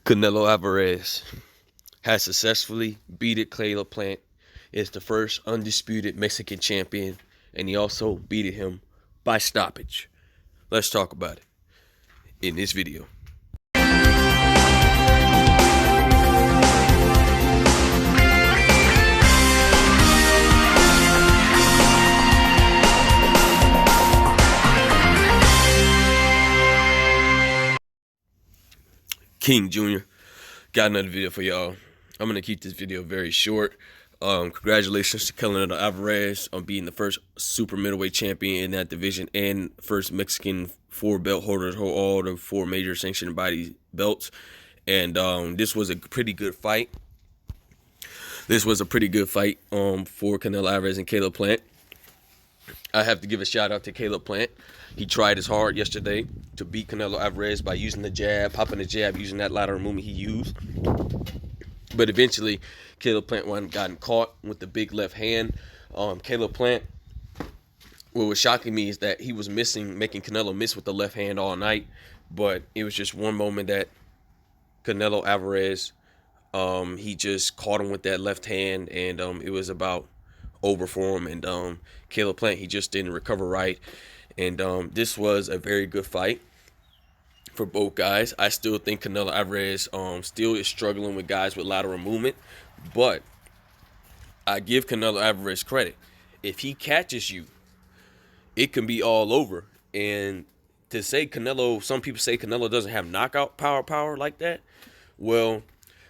Canelo Alvarez has successfully beaten Caleb Plant, is the first undisputed Mexican champion, and he also beat him by stoppage. Let's talk about it in this video. King Jr. got another video for y'all. I'm going to keep this video very short. Congratulations to Canelo Alvarez on being the first super middleweight champion in that division and first Mexican four belt holder to hold all the four major sanctioned body belts. And this was a pretty good fight. This was a pretty good fight for Canelo Alvarez and Caleb Plant. I have to give a shout out to Caleb Plant. He tried his hard yesterday to beat Canelo Alvarez by using the jab, popping the jab, using that lateral movement he used. But eventually, Caleb Plant wasn't gotten caught with the big left hand. Caleb Plant, what was shocking me is that he was making Canelo miss with the left hand all night. But it was just one moment that Canelo Alvarez, he just caught him with that left hand, and it was about over for him. And Caleb Plant, he just didn't recover right. And this was a very good fight for both guys. I still think Canelo Alvarez still is struggling with guys with lateral movement, but I give Canelo Alvarez credit. If he catches you, it can be all over. And to say Canelo, some people say Canelo doesn't have knockout power like that. Well,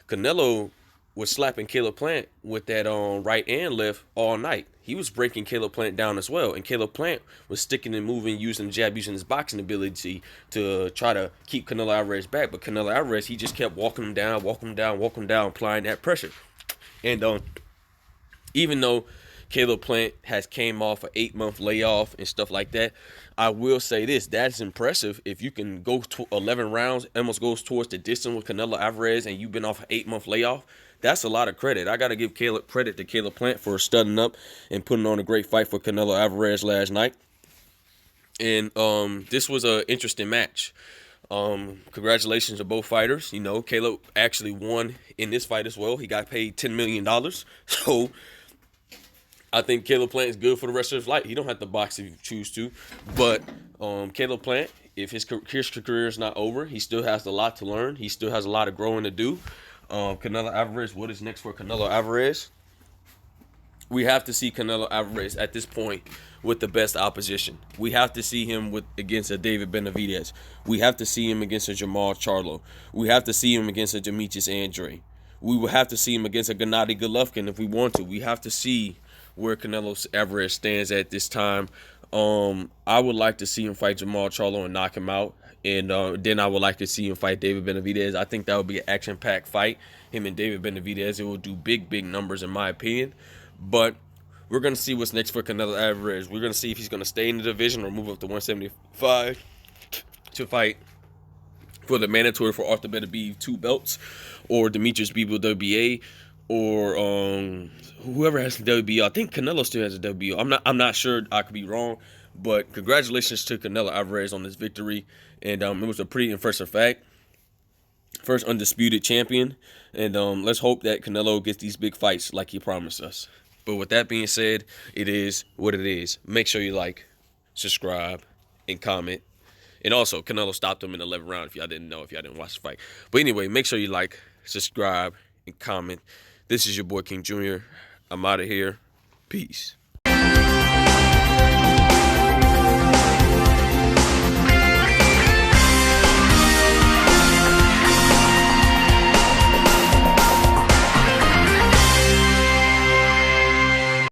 Canelo was slapping Caleb Plant with that right and left all night. He was breaking Caleb Plant down as well. And Caleb Plant was sticking and moving, using the jab, using his boxing ability to try to keep Canelo Alvarez back. But Canelo Alvarez, he just kept walking him down, applying that pressure. And even though Caleb Plant has came off an 8-month layoff and stuff like that, I will say this: that's impressive. If you can go to 11 rounds, almost goes towards the distance with Canelo Alvarez, and you've been off an 8-month layoff, that's a lot of credit. I got to give credit to Caleb Plant for studying up and putting on a great fight for Canelo Alvarez last night. And this was an interesting match. Congratulations to both fighters. You know, Caleb actually won in this fight as well. He got paid $10 million. So I think Caleb Plant is good for the rest of his life. He don't have to box if you choose to. But Caleb Plant, if his career is not over, he still has a lot to learn. He still has a lot of growing to do. Canelo Alvarez, what is next for Canelo Alvarez? We have to see Canelo Alvarez at this point with the best opposition. We have to see him against a David Benavidez. We have to see him against a Jamal Charlo. We have to see him against a Demetrius Andre. We will have to see him against a Gennady Golovkin if we want to. We have to see where Canelo Alvarez stands at this time. I would like to see him fight Jamal Charlo and knock him out. And then I would like to see him fight David Benavidez. I think that would be an action-packed fight. Him and David Benavidez, it will do big numbers in my opinion. But we're going to see what's next for Canelo Alvarez. We're going to see if he's going to stay in the division or move up to 175 to fight for the mandatory for Arthur Benavidez 2 belts, or Demetrius Bivol WBA, or whoever has the WBO. I think Canelo still has a WBO. I'm not sure. I could be wrong. But congratulations to Canelo Alvarez on this victory. And it was a pretty impressive fact. First undisputed champion. And let's hope that Canelo gets these big fights like he promised us. But with that being said, it is what it is. Make sure you like, subscribe, and comment. And also, Canelo stopped him in the 11th round if y'all didn't know, if y'all didn't watch the fight. But anyway, make sure you like, subscribe, and comment. This is your boy King Jr. I'm out of here. Peace.